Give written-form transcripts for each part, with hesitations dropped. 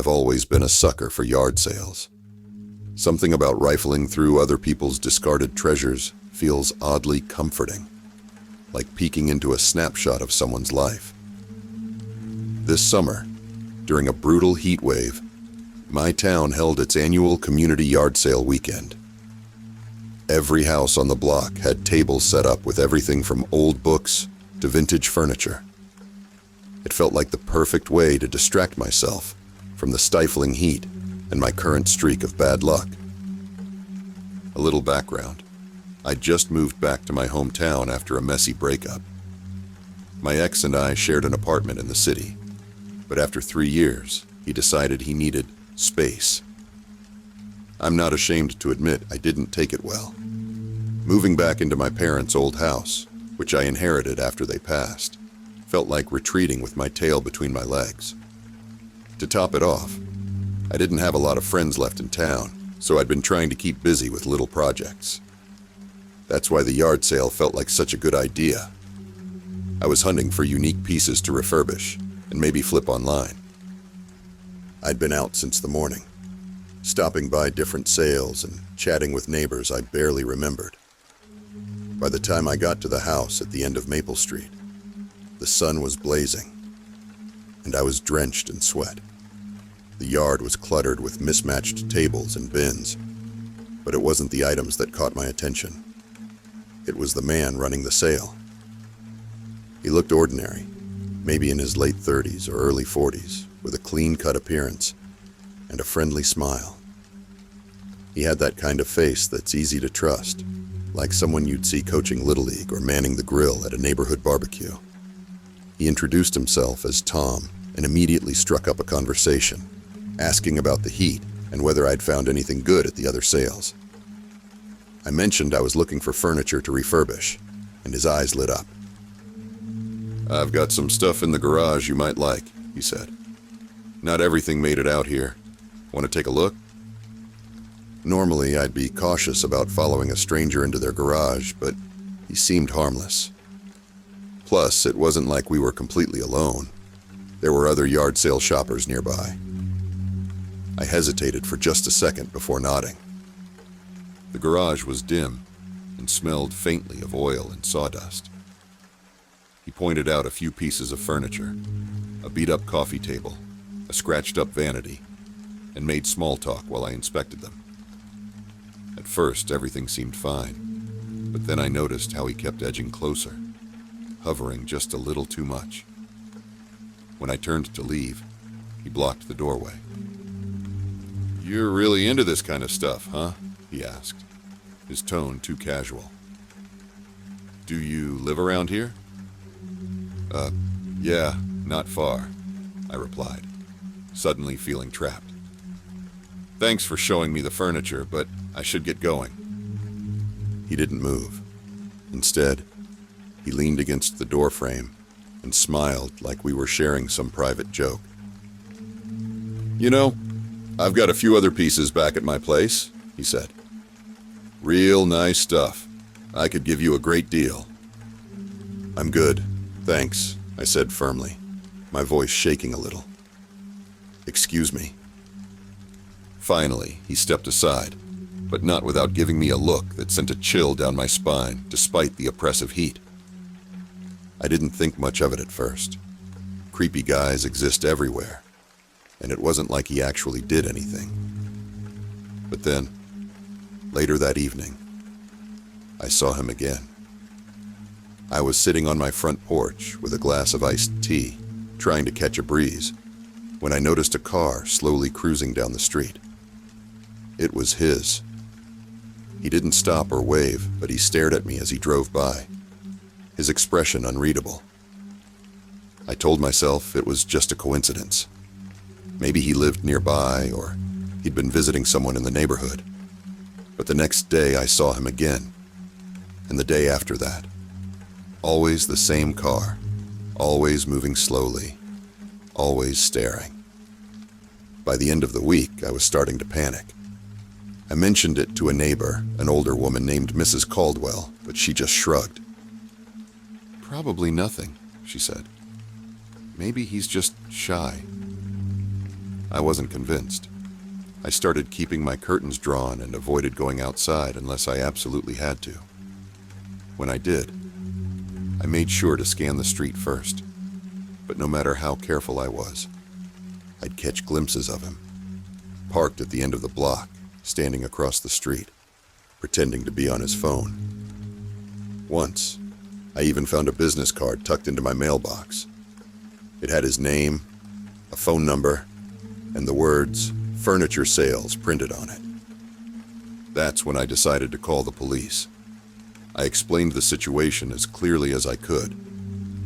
I've always been a sucker for yard sales. Something about rifling through other people's discarded treasures feels oddly comforting, like peeking into a snapshot of someone's life. This summer, during a brutal heat wave, my town held its annual community yard sale weekend. Every house on the block had tables set up with everything from old books to vintage furniture. It felt like the perfect way to distract myself from the stifling heat and my current streak of bad luck. A little background. I'd just moved back to my hometown after a messy breakup. My ex and I shared an apartment in the city, but after 3 years, he decided he needed space. I'm not ashamed to admit I didn't take it well. Moving back into my parents' old house, which I inherited after they passed, felt like retreating with my tail between my legs. To top it off, I didn't have a lot of friends left in town, so I'd been trying to keep busy with little projects. That's why the yard sale felt like such a good idea. I was hunting for unique pieces to refurbish and maybe flip online. I'd been out since the morning, stopping by different sales and chatting with neighbors I barely remembered. By the time I got to the house at the end of Maple Street, the sun was blazing, and I was drenched in sweat. The yard was cluttered with mismatched tables and bins, but it wasn't the items that caught my attention. It was the man running the sale. He looked ordinary, maybe in his late 30s or early 40s, with a clean-cut appearance and a friendly smile. He had that kind of face that's easy to trust, like someone you'd see coaching Little League or manning the grill at a neighborhood barbecue. He introduced himself as Tom and immediately struck up a conversation, asking about the heat and whether I'd found anything good at the other sales. I mentioned I was looking for furniture to refurbish, and his eyes lit up. "I've got some stuff in the garage you might like," he said. "Not everything made it out here. Want to take a look?" Normally, I'd be cautious about following a stranger into their garage, but he seemed harmless. Plus, it wasn't like we were completely alone. There were other yard sale shoppers nearby. I hesitated for just a second before nodding. The garage was dim and smelled faintly of oil and sawdust. He pointed out a few pieces of furniture, a beat-up coffee table, a scratched-up vanity, and made small talk while I inspected them. At first, everything seemed fine, but then I noticed how he kept edging closer, hovering just a little too much. When I turned to leave, he blocked the doorway. "You're really into this kind of stuff, huh?" he asked, his tone too casual. "Do you live around here?" Yeah, not far," I replied, suddenly feeling trapped. "Thanks for showing me the furniture, but I should get going." He didn't move. Instead, he leaned against the doorframe and smiled like we were sharing some private joke. "You know, I've got a few other pieces back at my place," he said. "Real nice stuff. I could give you a great deal." "I'm good, thanks," I said firmly, my voice shaking a little. "Excuse me." Finally, he stepped aside, but not without giving me a look that sent a chill down my spine despite the oppressive heat. I didn't think much of it at first. Creepy guys exist everywhere, and it wasn't like he actually did anything. But then, later that evening, I saw him again. I was sitting on my front porch with a glass of iced tea, trying to catch a breeze, when I noticed a car slowly cruising down the street. It was his. He didn't stop or wave, but he stared at me as he drove by, his expression unreadable. I told myself it was just a coincidence. Maybe he lived nearby, or he'd been visiting someone in the neighborhood. But the next day I saw him again, and the day after that. Always the same car, always moving slowly, always staring. By the end of the week, I was starting to panic. I mentioned it to a neighbor, an older woman named Mrs. Caldwell, but she just shrugged. "Probably nothing," she said. "Maybe he's just shy." I wasn't convinced. I started keeping my curtains drawn and avoided going outside unless I absolutely had to. When I did, I made sure to scan the street first. But no matter how careful I was, I'd catch glimpses of him, parked at the end of the block, standing across the street, pretending to be on his phone. Once, I even found a business card tucked into my mailbox. It had his name, a phone number, and the words, "Furniture Sales," printed on it. That's when I decided to call the police. I explained the situation as clearly as I could,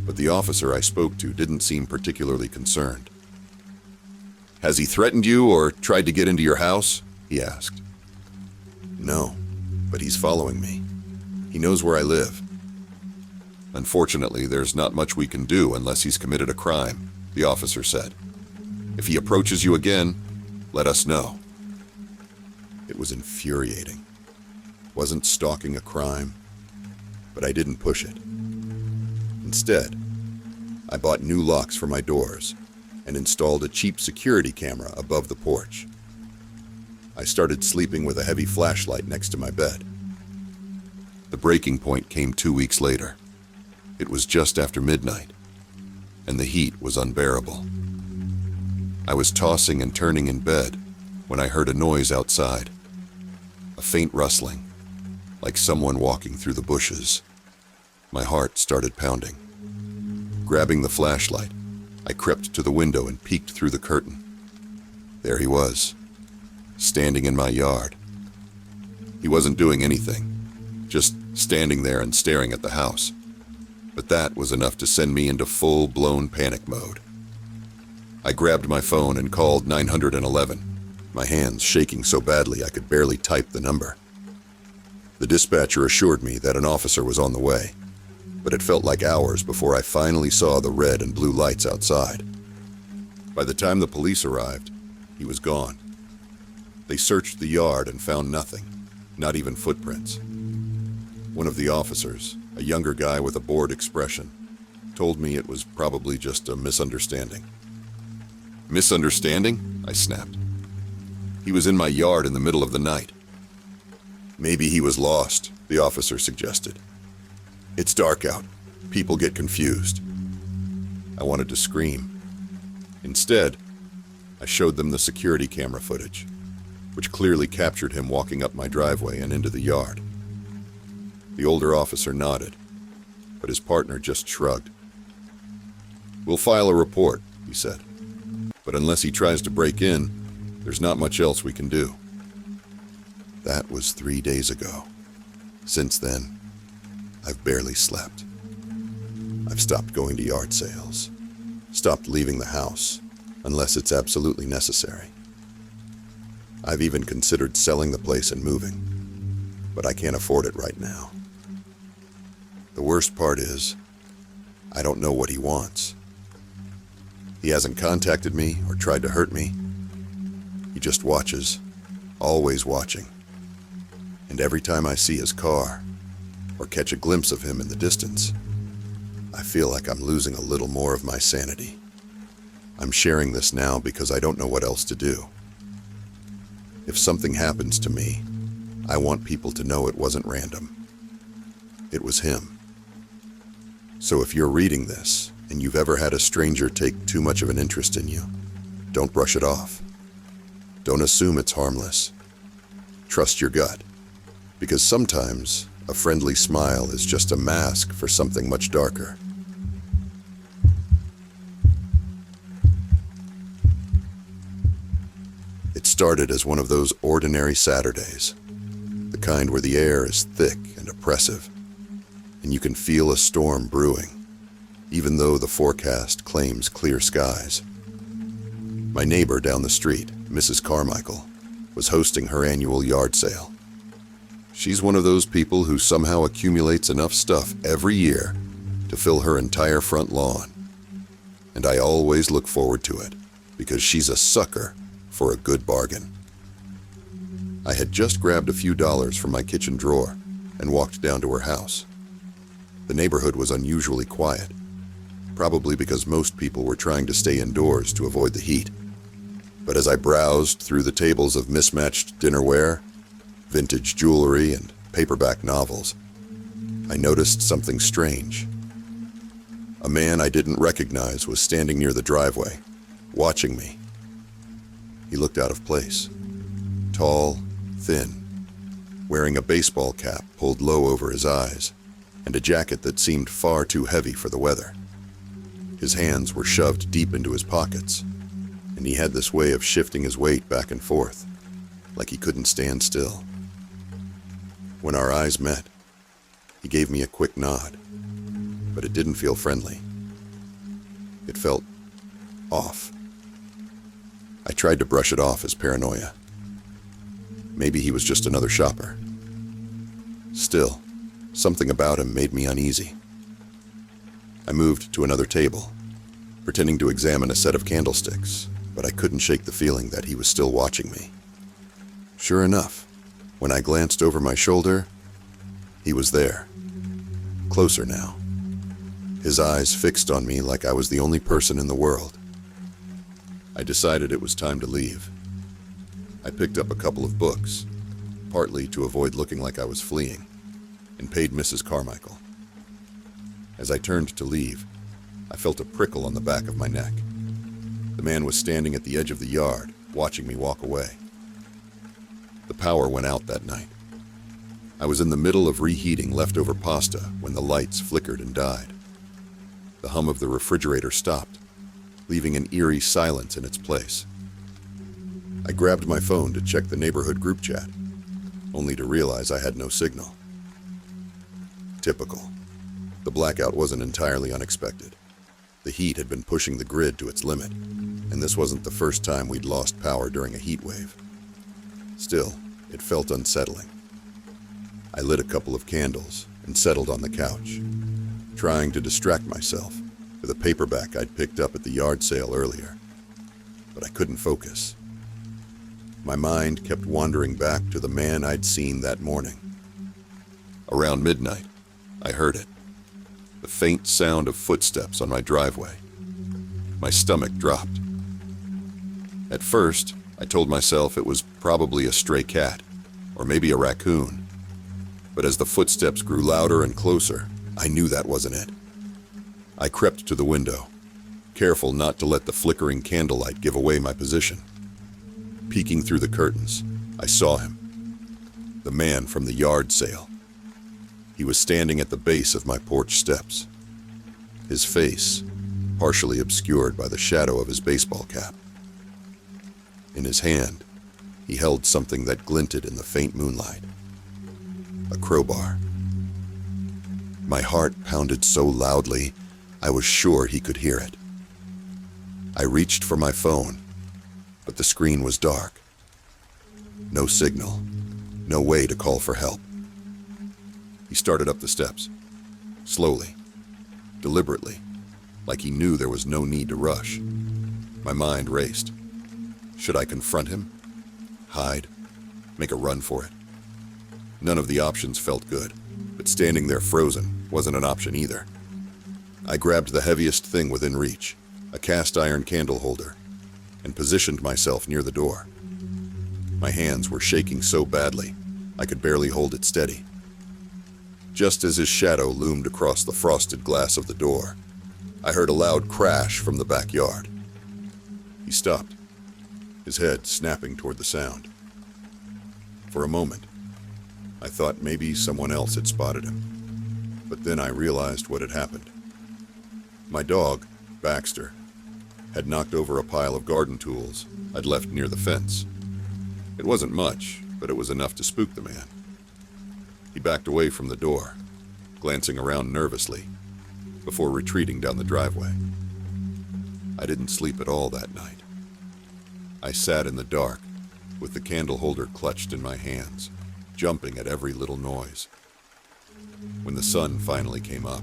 but the officer I spoke to didn't seem particularly concerned. "Has he threatened you or tried to get into your house?" he asked. "No, but he's following me. He knows where I live." "Unfortunately, there's not much we can do unless he's committed a crime," the officer said. "If he approaches you again, let us know." It was infuriating. Wasn't stalking a crime, but I didn't push it. Instead, I bought new locks for my doors and installed a cheap security camera above the porch. I started sleeping with a heavy flashlight next to my bed. The breaking point came 2 weeks later. It was just after midnight, and the heat was unbearable. I was tossing and turning in bed when I heard a noise outside. A faint rustling, like someone walking through the bushes. My heart started pounding. Grabbing the flashlight, I crept to the window and peeked through the curtain. There he was, standing in my yard. He wasn't doing anything, just standing there and staring at the house. But that was enough to send me into full-blown panic mode. I grabbed my phone and called 911, my hands shaking so badly I could barely type the number. The dispatcher assured me that an officer was on the way, but it felt like hours before I finally saw the red and blue lights outside. By the time the police arrived, he was gone. They searched the yard and found nothing, not even footprints. One of the officers, a younger guy with a bored expression, told me it was probably just a misunderstanding. "Misunderstanding?" I snapped. "He was in my yard in the middle of the night." "Maybe he was lost," the officer suggested. "It's dark out. People get confused." I wanted to scream. Instead, I showed them the security camera footage, which clearly captured him walking up my driveway and into the yard. The older officer nodded, but his partner just shrugged. "We'll file a report," he said. "But unless he tries to break in, there's not much else we can do." That was 3 days ago. Since then, I've barely slept. I've stopped going to yard sales, stopped leaving the house unless it's absolutely necessary. I've even considered selling the place and moving, but I can't afford it right now. The worst part is, I don't know what he wants. He hasn't contacted me or tried to hurt me. He just watches, always watching. And every time I see his car, or catch a glimpse of him in the distance, I feel like I'm losing a little more of my sanity. I'm sharing this now because I don't know what else to do. If something happens to me, I want people to know it wasn't random. It was him. So if you're reading this, and you've ever had a stranger take too much of an interest in you, don't brush it off. Don't assume it's harmless. Trust your gut, because sometimes a friendly smile is just a mask for something much darker. It started as one of those ordinary Saturdays, the kind where the air is thick and oppressive, and you can feel a storm brewing, even though the forecast claims clear skies. My neighbor down the street, Mrs. Carmichael, was hosting her annual yard sale. She's one of those people who somehow accumulates enough stuff every year to fill her entire front lawn. And I always look forward to it, because she's a sucker for a good bargain. I had just grabbed a few dollars from my kitchen drawer and walked down to her house. The neighborhood was unusually quiet, probably because most people were trying to stay indoors to avoid the heat. But as I browsed through the tables of mismatched dinnerware, vintage jewelry, and paperback novels, I noticed something strange. A man I didn't recognize was standing near the driveway, watching me. He looked out of place. Tall, thin, wearing a baseball cap pulled low over his eyes, and a jacket that seemed far too heavy for the weather. His hands were shoved deep into his pockets, and he had this way of shifting his weight back and forth, like he couldn't stand still. When our eyes met, he gave me a quick nod, but it didn't feel friendly. It felt off. I tried to brush it off as paranoia. Maybe he was just another shopper. Still, something about him made me uneasy. I moved to another table, pretending to examine a set of candlesticks, but I couldn't shake the feeling that he was still watching me. Sure enough, when I glanced over my shoulder, he was there, closer now, his eyes fixed on me like I was the only person in the world. I decided it was time to leave. I picked up a couple of books, partly to avoid looking like I was fleeing, and paid Mrs. Carmichael. As I turned to leave, I felt a prickle on the back of my neck. The man was standing at the edge of the yard, watching me walk away. The power went out that night. I was in the middle of reheating leftover pasta when the lights flickered and died. The hum of the refrigerator stopped, leaving an eerie silence in its place. I grabbed my phone to check the neighborhood group chat, only to realize I had no signal. Typical. The blackout wasn't entirely unexpected. The heat had been pushing the grid to its limit, and this wasn't the first time we'd lost power during a heat wave. Still, it felt unsettling. I lit a couple of candles and settled on the couch, trying to distract myself with a paperback I'd picked up at the yard sale earlier. But I couldn't focus. My mind kept wandering back to the man I'd seen that morning. Around midnight, I heard it. The faint sound of footsteps on my driveway. My stomach dropped. At first, I told myself it was probably a stray cat, or maybe a raccoon. But as the footsteps grew louder and closer, I knew that wasn't it. I crept to the window, careful not to let the flickering candlelight give away my position. Peeking through the curtains, I saw him. The man from the yard sale. He was standing at the base of my porch steps, his face partially obscured by the shadow of his baseball cap. In his hand, he held something that glinted in the faint moonlight. A crowbar. My heart pounded so loudly, I was sure he could hear it. I reached for my phone, but the screen was dark. No signal, no way to call for help. He started up the steps, slowly, deliberately, like he knew there was no need to rush. My mind raced. Should I confront him? Hide? Make a run for it? None of the options felt good, but standing there frozen wasn't an option either. I grabbed the heaviest thing within reach, a cast iron candle holder, and positioned myself near the door. My hands were shaking so badly, I could barely hold it steady. Just as his shadow loomed across the frosted glass of the door, I heard a loud crash from the backyard. He stopped, his head snapping toward the sound. For a moment, I thought maybe someone else had spotted him, but then I realized what had happened. My dog, Baxter, had knocked over a pile of garden tools I'd left near the fence. It wasn't much, but it was enough to spook the man. He backed away from the door, glancing around nervously, before retreating down the driveway. I didn't sleep at all that night. I sat in the dark, with the candle holder clutched in my hands, jumping at every little noise. When the sun finally came up,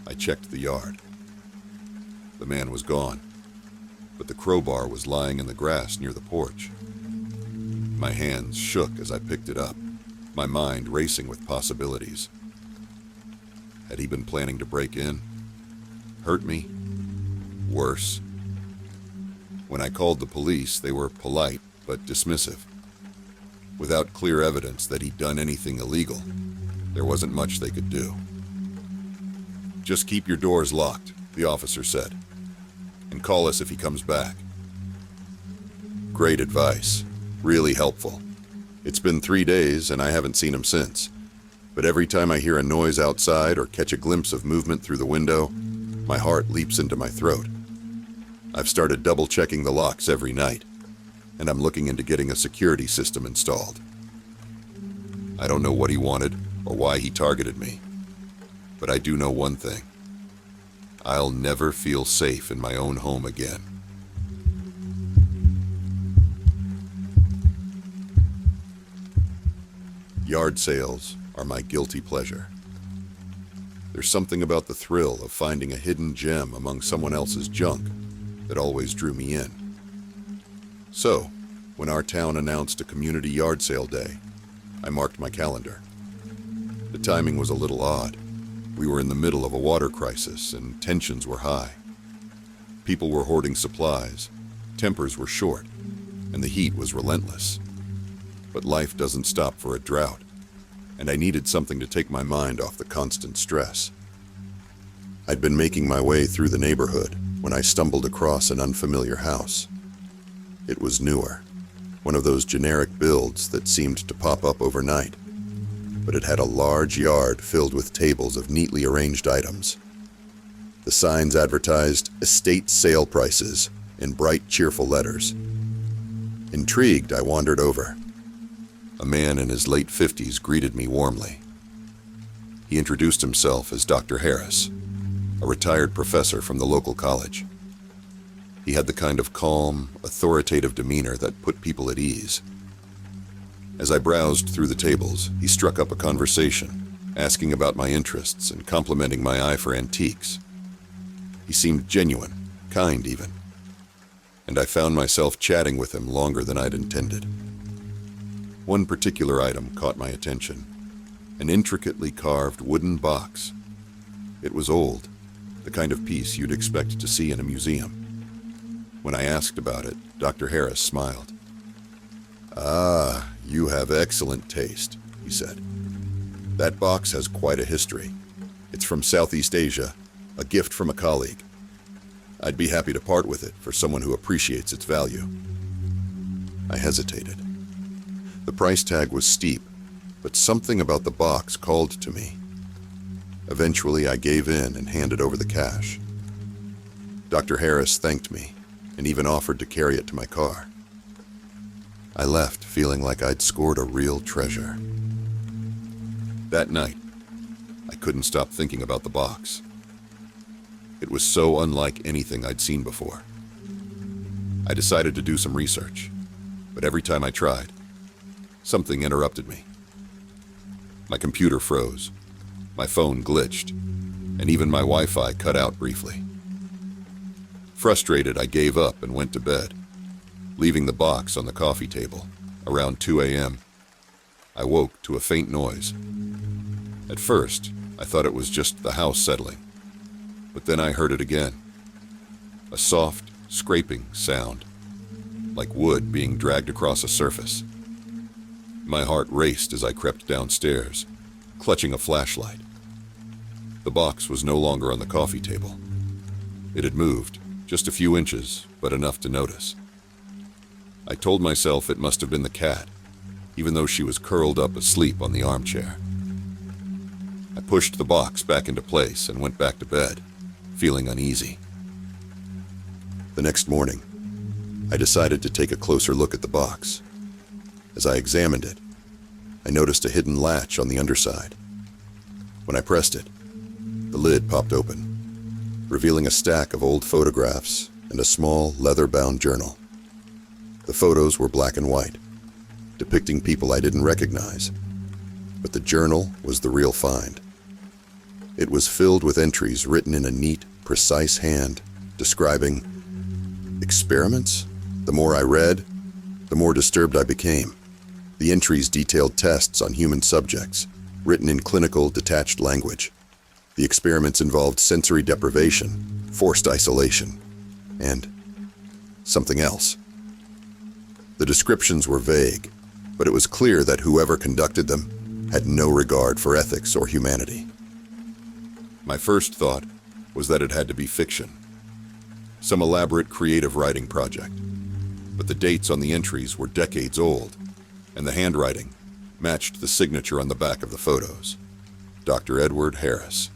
I checked the yard. The man was gone, but the crowbar was lying in the grass near the porch. My hands shook as I picked it up, my mind racing with possibilities. Had he been planning to break in? Hurt me? Worse? When I called the police, they were polite but dismissive. Without clear evidence that he'd done anything illegal, there wasn't much they could do. "Just keep your doors locked," the officer said, "and call us if he comes back." Great advice. Really helpful. It's been 3 days and I haven't seen him since. But every time I hear a noise outside or catch a glimpse of movement through the window, my heart leaps into my throat. I've started double-checking the locks every night, and I'm looking into getting a security system installed. I don't know what he wanted or why he targeted me, but I do know one thing. I'll never feel safe in my own home again. Yard sales are my guilty pleasure. There's something about the thrill of finding a hidden gem among someone else's junk that always drew me in. So, when our town announced a community yard sale day, I marked my calendar. The timing was a little odd. We were in the middle of a water crisis and tensions were high. People were hoarding supplies, tempers were short, and the heat was relentless. But life doesn't stop for a drought, and I needed something to take my mind off the constant stress. I'd been making my way through the neighborhood when I stumbled across an unfamiliar house. It was newer, one of those generic builds that seemed to pop up overnight, but it had a large yard filled with tables of neatly arranged items. The signs advertised estate sale prices in bright, cheerful letters. Intrigued, I wandered over. A man in his late 50s greeted me warmly. He introduced himself as Dr. Harris, a retired professor from the local college. He had the kind of calm, authoritative demeanor that put people at ease. As I browsed through the tables, he struck up a conversation, asking about my interests and complimenting my eye for antiques. He seemed genuine, kind even, and I found myself chatting with him longer than I'd intended. One particular item caught my attention, an intricately carved wooden box. It was old, the kind of piece you'd expect to see in a museum. When I asked about it, Dr. Harris smiled. "Ah, you have excellent taste," he said. "That box has quite a history. It's from Southeast Asia, a gift from a colleague. I'd be happy to part with it for someone who appreciates its value." I hesitated. The price tag was steep, but something about the box called to me. Eventually, I gave in and handed over the cash. Dr. Harris thanked me and even offered to carry it to my car. I left feeling like I'd scored a real treasure. That night, I couldn't stop thinking about the box. It was so unlike anything I'd seen before. I decided to do some research, but every time I tried, something interrupted me. My computer froze, my phone glitched, and even my Wi-Fi cut out briefly. Frustrated, I gave up and went to bed, leaving the box on the coffee table. Around 2 a.m., I woke to a faint noise. At first, I thought it was just the house settling, but then I heard it again. A soft, scraping sound, like wood being dragged across a surface. My heart raced as I crept downstairs, clutching a flashlight. The box was no longer on the coffee table. It had moved, just a few inches, but enough to notice. I told myself it must have been the cat, even though she was curled up asleep on the armchair. I pushed the box back into place and went back to bed, feeling uneasy. The next morning, I decided to take a closer look at the box. As I examined it, I noticed a hidden latch on the underside. When I pressed it, the lid popped open, revealing a stack of old photographs and a small leather-bound journal. The photos were black and white, depicting people I didn't recognize, but the journal was the real find. It was filled with entries written in a neat, precise hand, describing experiments. The more I read, the more disturbed I became. The entries detailed tests on human subjects, written in clinical, detached language. The experiments involved sensory deprivation, forced isolation, and something else. The descriptions were vague, but it was clear that whoever conducted them had no regard for ethics or humanity. My first thought was that it had to be fiction, some elaborate creative writing project. But the dates on the entries were decades old, and the handwriting matched the signature on the back of the photos. Dr. Edward Harris.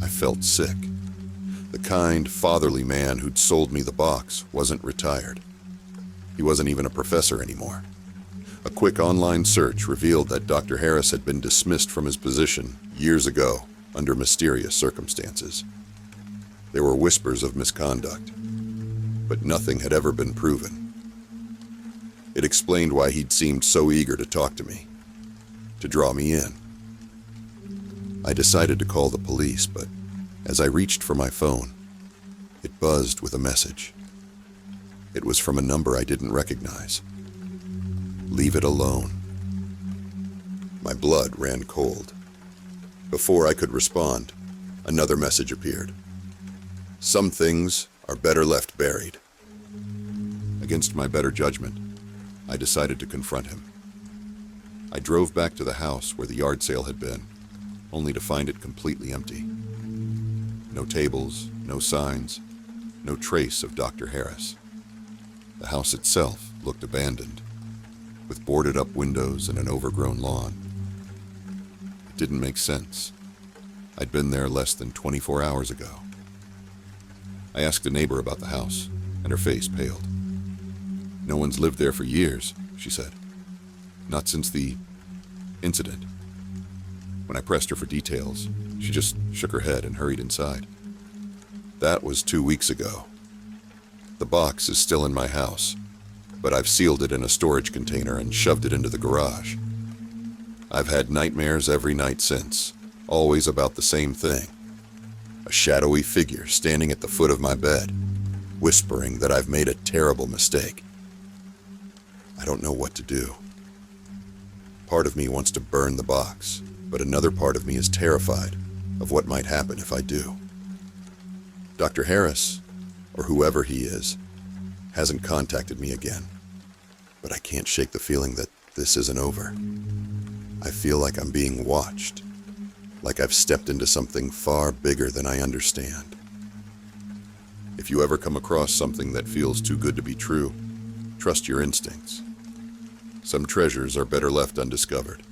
I felt sick. The kind, fatherly man who'd sold me the box wasn't retired. He wasn't even a professor anymore. A quick online search revealed that Dr. Harris had been dismissed from his position years ago under mysterious circumstances. There were whispers of misconduct, but nothing had ever been proven. It explained why he'd seemed so eager to talk to me, to draw me in. I decided to call the police, but as I reached for my phone, it buzzed with a message. It was from a number I didn't recognize. Leave it alone. My blood ran cold. Before I could respond, another message appeared. Some things are better left buried. Against my better judgment, I decided to confront him. I drove back to the house where the yard sale had been, only to find it completely empty. No tables, no signs, no trace of Dr. Harris. The house itself looked abandoned, with boarded-up windows and an overgrown lawn. It didn't make sense. I'd been there less than 24 hours ago. I asked a neighbor about the house, and her face paled. No one's lived there for years, she said. Not since the incident. When I pressed her for details, she just shook her head and hurried inside. That was 2 weeks ago. The box is still in my house, but I've sealed it in a storage container and shoved it into the garage. I've had nightmares every night since, always about the same thing. A shadowy figure standing at the foot of my bed, whispering that I've made a terrible mistake. I don't know what to do. Part of me wants to burn the box, but another part of me is terrified of what might happen if I do. Dr. Harris, or whoever he is, hasn't contacted me again, but I can't shake the feeling that this isn't over. I feel like I'm being watched, like I've stepped into something far bigger than I understand. If you ever come across something that feels too good to be true, trust your instincts. Some treasures are better left undiscovered.